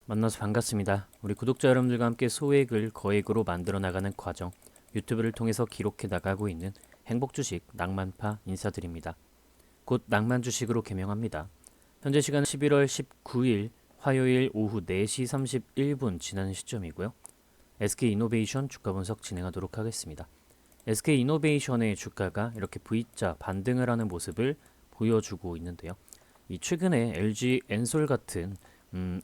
만나서 반갑습니다. 우리 구독자 여러분들과 함께 소액을 거액으로 만들어 나가는 과정, 유튜브를 통해서 기록해 나가고 있는 행복주식 낭만파 인사드립니다. 곧 낭만주식으로 개명합니다. 현재 시간 11월 19일 화요일 오후 4시 31분 지나는 시점이고요. SK이노베이션 주가 분석 진행하도록 하겠습니다. SK이노베이션의 주가가 이렇게 V자 반등을 하는 모습을 보여주고 있는데요. 이 최근에 LG 엔솔 같은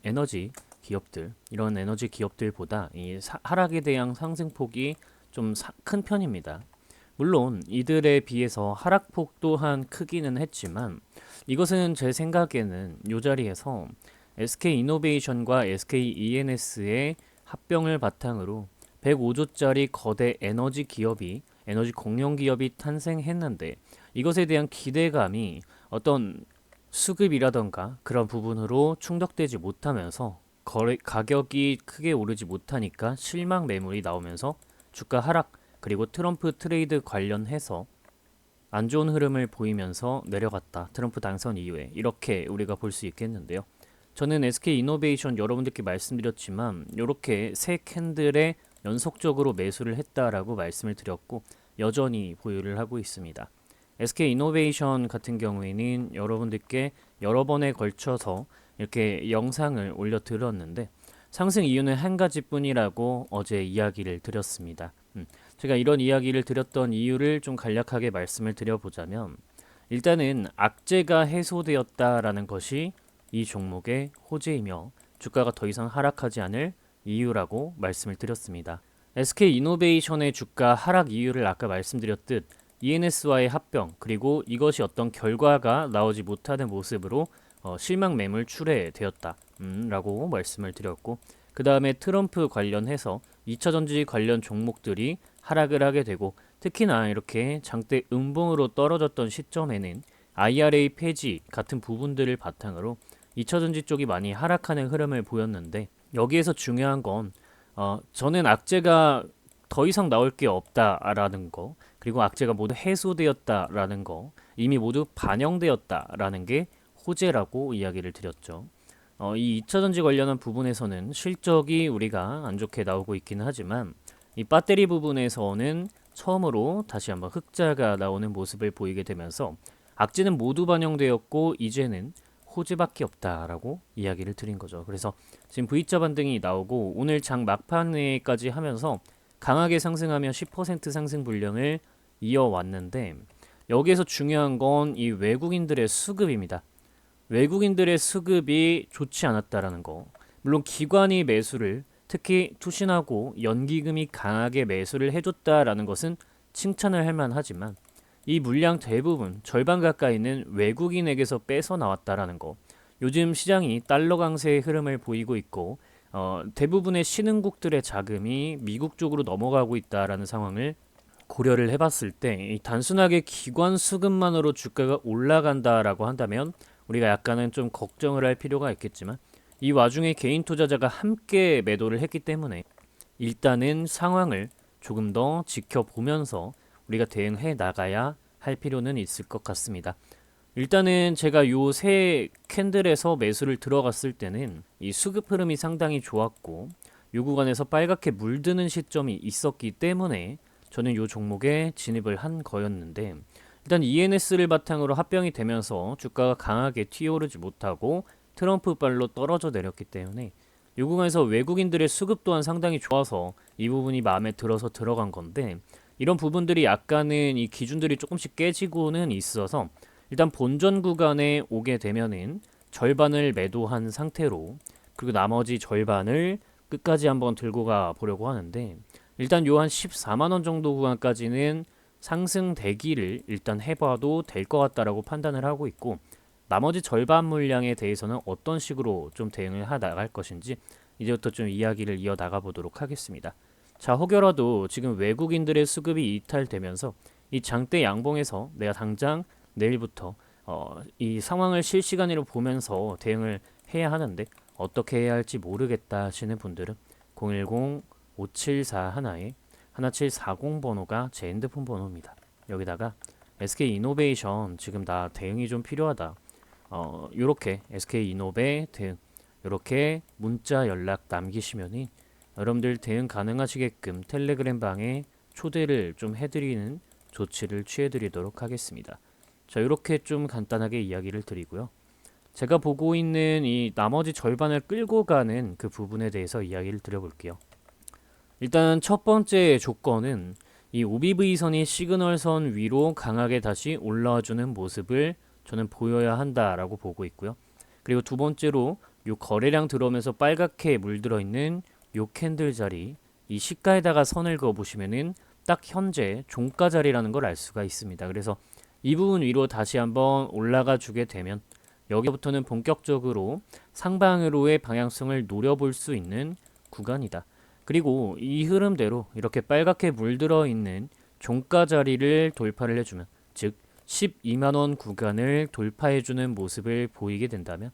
에너지 기업들, 이런 에너지 기업들보다 이 하락에 대한 상승폭이 좀 큰 편입니다. 물론 이들에 비해서 하락폭 또한 크기는 했지만 이것은 제 생각에는 이 자리에서 SK이노베이션과 SKENS의 합병을 바탕으로 105조짜리 거대 에너지 기업이 에너지 공룡 기업이 탄생했는데 이것에 대한 기대감이 어떤 수급이라던가 그런 부분으로 충족되지 못하면서 가격이 크게 오르지 못하니까 실망 매물이 나오면서 주가 하락, 그리고 트럼프 트레이드 관련해서 안 좋은 흐름을 보이면서 내려갔다. 트럼프 당선 이후에 이렇게 우리가 볼 수 있겠는데요. 저는 SK이노베이션 여러분들께 말씀드렸지만 이렇게 세 캔들에 연속적으로 매수를 했다라고 말씀을 드렸고 여전히 보유를 하고 있습니다. SK이노베이션 같은 경우에는 여러분들께 여러 번에 걸쳐서 이렇게 영상을 올려 드렸는데 상승 이유는 한 가지뿐이라고 어제 이야기를 드렸습니다. 제가 이런 이야기를 드렸던 이유를 좀 간략하게 말씀을 드려보자면 일단은 악재가 해소되었다라는 것이 이 종목의 호재이며 주가가 더 이상 하락하지 않을 이유라고 말씀을 드렸습니다. SK이노베이션의 주가 하락 이유를 아까 말씀드렸듯 ENS와의 합병, 그리고 이것이 어떤 결과가 나오지 못하는 모습으로 실망 매물 출회되었다 라고 말씀을 드렸고, 그 다음에 트럼프 관련해서 2차전지 관련 종목들이 하락을 하게 되고, 특히나 이렇게 장대 음봉으로 떨어졌던 시점에는 IRA 폐지 같은 부분들을 바탕으로 2차전지 쪽이 많이 하락하는 흐름을 보였는데, 여기에서 중요한 건 저는 악재가 더 이상 나올 게 없다라는 거, 그리고 악재가 모두 해소되었다라는 거, 이미 모두 반영되었다라는 게 호재라고 이야기를 드렸죠. 이 2차전지 관련한 부분에서는 실적이 우리가 안 좋게 나오고 있기는 하지만 이 배터리 부분에서는 처음으로 다시 한번 흑자가 나오는 모습을 보이게 되면서 악재는 모두 반영되었고 이제는 호재밖에 없다라고 이야기를 드린 거죠. 그래서 지금 V자 반등이 나오고 오늘 장 막판에까지 하면서 강하게 상승하며 10% 상승 분량을 이어왔는데, 여기에서 중요한 건 이 외국인들의 수급입니다. 외국인들의 수급이 좋지 않았다라는 거. 물론 기관이 매수를, 특히 투신하고 연기금이 강하게 매수를 해줬다라는 것은 칭찬을 할 만하지만 이 물량 대부분 절반 가까이는 외국인에게서 뺏어 나왔다라는 거. 요즘 시장이 달러 강세의 흐름을 보이고 있고 대부분의 신흥국들의 자금이 미국 쪽으로 넘어가고 있다라는 상황을 고려를 해봤을 때 단순하게 기관 수급만으로 주가가 올라간다라고 한다면 우리가 약간은 좀 걱정을 할 필요가 있겠지만, 이 와중에 개인 투자자가 함께 매도를 했기 때문에 일단은 상황을 조금 더 지켜보면서 우리가 대응해 나가야 할 필요는 있을 것 같습니다. 일단은 제가 요 세 캔들에서 매수를 들어갔을 때는 이 수급 흐름이 상당히 좋았고 요 구간에서 빨갛게 물드는 시점이 있었기 때문에 저는 요 종목에 진입을 한 거였는데, 일단 ENS를 바탕으로 합병이 되면서 주가가 강하게 튀어오르지 못하고 트럼프 발로 떨어져 내렸기 때문에 이 구간에서 외국인들의 수급 또한 상당히 좋아서 이 부분이 마음에 들어서 들어간 건데, 이런 부분들이 약간은 이 기준들이 조금씩 깨지고는 있어서 일단 본전 구간에 오게 되면은 절반을 매도한 상태로, 그리고 나머지 절반을 끝까지 한번 들고 가 보려고 하는데, 일단 요 한 14만원 정도 구간까지는 상승 대기를 일단 해봐도 될 것 같다라고 판단을 하고 있고, 나머지 절반 물량에 대해서는 어떤 식으로 좀 대응을 나갈 것인지 이제부터 좀 이야기를 이어 나가 보도록 하겠습니다. 자, 혹여라도 지금 외국인들의 수급이 이탈되면서 이 장대 양봉에서 내가 당장 내일부터 이 상황을 실시간으로 보면서 대응을 해야 하는데 어떻게 해야 할지 모르겠다 하시는 분들은 010-5741-1740 번호가 제 핸드폰 번호입니다. 여기다가 SK이노베이션 지금 나 대응이 좀 필요하다. 요렇게 SK이노베 대응 이렇게 문자 연락 남기시면은 여러분들 대응 가능하시게끔 텔레그램 방에 초대를 좀 해드리는 조치를 취해드리도록 하겠습니다. 자, 이렇게 좀 간단하게 이야기를 드리고요. 제가 보고 있는 이 나머지 절반을 끌고 가는 그 부분에 대해서 이야기를 드려볼게요. 일단 첫 번째 조건은 이 OBV선이 시그널선 위로 강하게 다시 올라와주는 모습을 저는 보여야 한다라고 보고 있고요. 그리고 두 번째로 요 거래량 들어오면서 빨갛게 물들어 있는 요 캔들 자리, 이 시가에다가 선을 그어 보시면은 딱 현재 종가 자리라는 걸 알 수가 있습니다. 그래서 이 부분 위로 다시 한번 올라가 주게 되면 여기부터는 본격적으로 상방으로의 방향성을 노려볼 수 있는 구간이다. 그리고 이 흐름대로 이렇게 빨갛게 물들어 있는 종가 자리를 돌파를 해주면, 즉 12만원 구간을 돌파해주는 모습을 보이게 된다면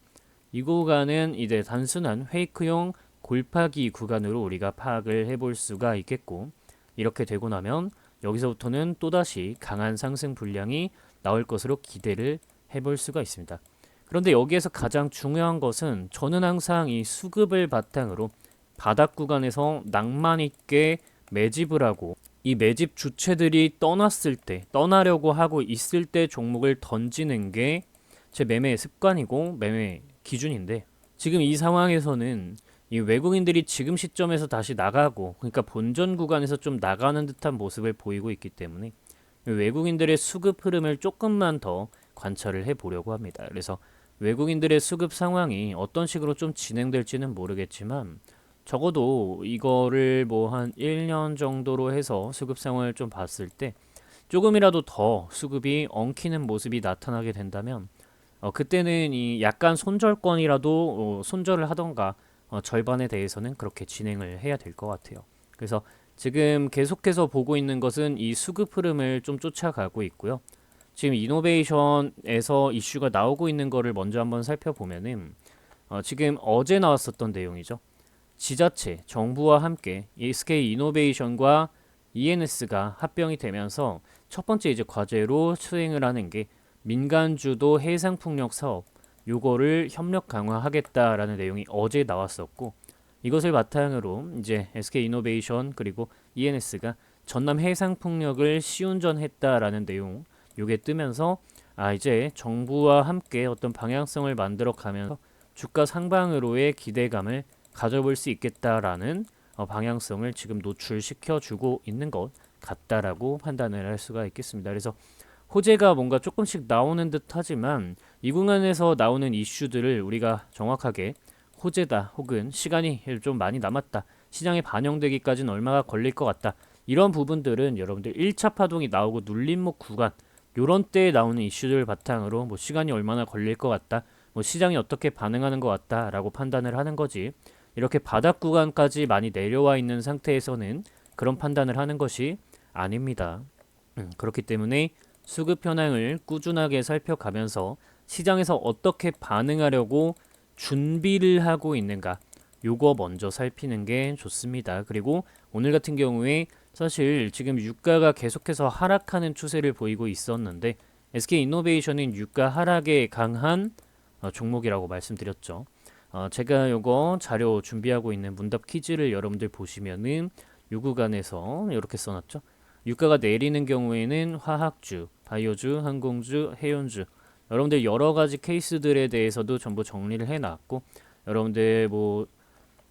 이 구간은 이제 단순한 페이크용 골파기 구간으로 우리가 파악을 해볼 수가 있겠고, 이렇게 되고 나면 여기서부터는 또다시 강한 상승 분량이 나올 것으로 기대를 해볼 수가 있습니다. 그런데 여기에서 가장 중요한 것은 저는 항상 이 수급을 바탕으로 바닥 구간에서 낭만 있게 매집을 하고, 이 매집 주체들이 떠났을 때, 떠나려고 하고 있을 때 종목을 던지는 게 제 매매 습관이고 매매 기준인데, 지금 이 상황에서는 이 외국인들이 지금 시점에서 다시 나가고, 그러니까 본전 구간에서 좀 나가는 듯한 모습을 보이고 있기 때문에 외국인들의 수급 흐름을 조금만 더 관찰을 해보려고 합니다. 그래서 외국인들의 수급 상황이 어떤 식으로 좀 진행될지는 모르겠지만 적어도 이거를 뭐 한 1년 정도로 해서 수급 상황을 좀 봤을 때 조금이라도 더 수급이 엉키는 모습이 나타나게 된다면 그때는 이 약간 손절권이라도 손절을 하던가 절반에 대해서는 그렇게 진행을 해야 될 것 같아요. 그래서 지금 계속해서 보고 있는 것은 이 수급 흐름을 좀 쫓아가고 있고요. 지금 이노베이션에서 이슈가 나오고 있는 거를 먼저 한번 살펴보면은 지금 어제 나왔었던 내용이죠. 지자체, 정부와 함께 SK 이노베이션과 ENS가 합병이 되면서 첫 번째 이제 과제로 수행을 하는 게 민간 주도 해상풍력 사업, 요거를 협력 강화하겠다라는 내용이 어제 나왔었고, 이것을 바탕으로 이제 SK 이노베이션 그리고 ENS가 전남 해상풍력을 시운전했다라는 내용, 요게 뜨면서 이제 정부와 함께 어떤 방향성을 만들어 가면서 주가 상방으로의 기대감을 가져볼 수 있겠다라는 방향성을 지금 노출시켜 주고 있는 것 같다라고 판단을 할 수가 있겠습니다. 그래서 호재가 뭔가 조금씩 나오는 듯 하지만 이 구간에서 나오는 이슈들을 우리가 정확하게 호재다 혹은 시간이 좀 많이 남았다, 시장에 반영되기까지는 얼마가 걸릴 것 같다, 이런 부분들은 여러분들 1차 파동이 나오고 눌림목 구간 요런 때에 나오는 이슈들 바탕으로 뭐 시간이 얼마나 걸릴 것 같다, 뭐 시장이 어떻게 반응하는 것 같다 라고 판단을 하는 거지, 이렇게 바닥 구간까지 많이 내려와 있는 상태에서는 그런 판단을 하는 것이 아닙니다. 그렇기 때문에 수급 현황을 꾸준하게 살펴가면서 시장에서 어떻게 반응하려고 준비를 하고 있는가, 요거 먼저 살피는 게 좋습니다. 그리고 오늘 같은 경우에 사실 지금 유가가 계속해서 하락하는 추세를 보이고 있었는데 SK이노베이션은 유가 하락에 강한 종목이라고 말씀드렸죠. 제가 요거 자료 준비하고 있는 문답 퀴즈를 여러분들 보시면은 요 구간에서 이렇게 써놨죠. 유가가 내리는 경우에는 화학주, 바이오주, 항공주, 해운주, 여러분들 여러 가지 케이스들에 대해서도 전부 정리를 해놨고, 여러분들 뭐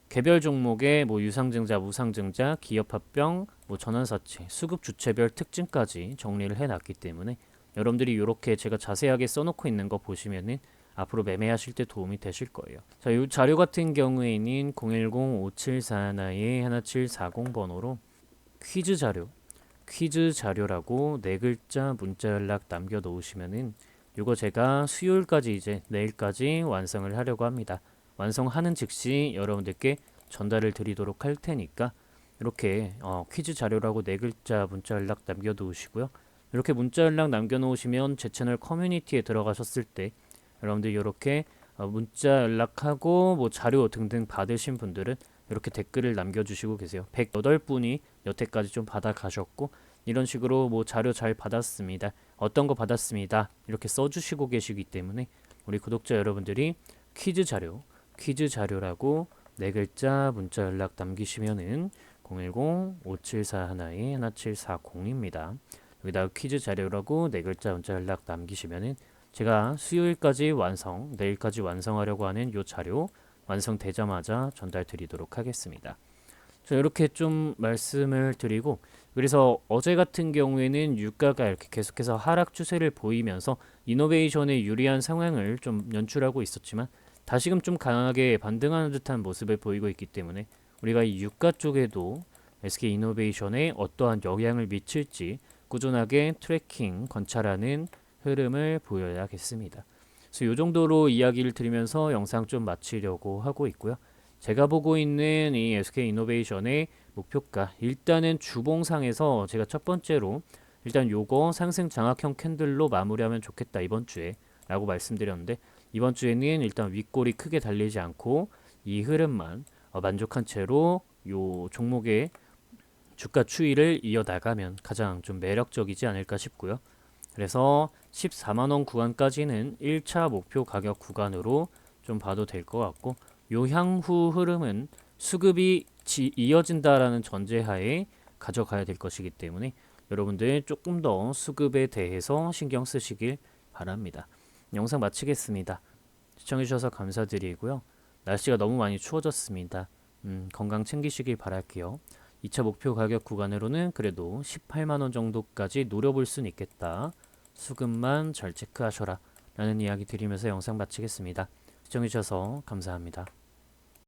개별 종목의 뭐 유상증자, 무상증자, 기업합병, 뭐 전환사채, 수급 주체별 특징까지 정리를 해놨기 때문에 여러분들이 이렇게 제가 자세하게 써놓고 있는 거 보시면은 앞으로 매매하실 때 도움이 되실 거예요. 자, 이 자료 같은 경우에는 010-5741-1740 번호로 퀴즈 자료라고 네 글자 문자 연락 남겨 놓으시면은 이거 제가 수요일까지 이제 내일까지 완성을 하려고 합니다. 완성하는 즉시 여러분들께 전달을 드리도록 할 테니까 이렇게 퀴즈 자료라고 네 글자 문자 연락 남겨 놓으시고요. 이렇게 문자 연락 남겨 놓으시면 제 채널 커뮤니티에 들어가셨을 때 여러분들 이렇게 문자 연락하고 뭐 자료 등등 받으신 분들은 이렇게 댓글을 남겨주시고 계세요. 108분이 여태까지 좀 받아가셨고, 이런 식으로 뭐 자료 잘 받았습니다, 어떤 거 받았습니다, 이렇게 써주시고 계시기 때문에 우리 구독자 여러분들이 퀴즈 자료라고 네 글자 문자 연락 남기시면은 010-5741-1740입니다. 여기다가 퀴즈 자료라고 네 글자 문자 연락 남기시면은 제가 수요일까지 완성, 내일까지 완성하려고 하는 요 자료 완성되자마자 전달 드리도록 하겠습니다. 자, 이렇게 좀 말씀을 드리고, 그래서 어제 같은 경우에는 유가가 이렇게 계속해서 하락 추세를 보이면서 이노베이션에 유리한 상황을 좀 연출하고 있었지만 다시금 좀 강하게 반등하는 듯한 모습을 보이고 있기 때문에 우리가 이 유가 쪽에도 SK 이노베이션에 어떠한 영향을 미칠지 꾸준하게 트래킹 관찰하는 흐름을 보여야겠습니다. 그래서 이 정도로 이야기를 드리면서 영상 좀 마치려고 하고 있고요. 제가 보고 있는 이 SK 이노베이션의 목표가, 일단은 주봉상에서 제가 첫 번째로 일단 요거 상승 장악형 캔들로 마무리하면 좋겠다 이번 주에 라고 말씀드렸는데, 이번 주에는 일단 윗골이 크게 달리지 않고 이 흐름만 만족한 채로 요 종목의 주가 추이를 이어나가면 가장 좀 매력적이지 않을까 싶고요. 그래서 14만원 구간까지는 1차 목표 가격 구간으로 좀 봐도 될 것 같고, 요 향후 흐름은 수급이 이어진다라는 전제하에 가져가야 될 것이기 때문에 여러분들 조금 더 수급에 대해서 신경 쓰시길 바랍니다. 영상 마치겠습니다. 시청해주셔서 감사드리고요. 날씨가 너무 많이 추워졌습니다. 건강 챙기시길 바랄게요. 2차 목표 가격 구간으로는 그래도 18만원 정도까지 노려볼 수는 있겠다. 수급만 잘 체크하셔라 라는 이야기 드리면서 영상 마치겠습니다. 시청해주셔서 감사합니다.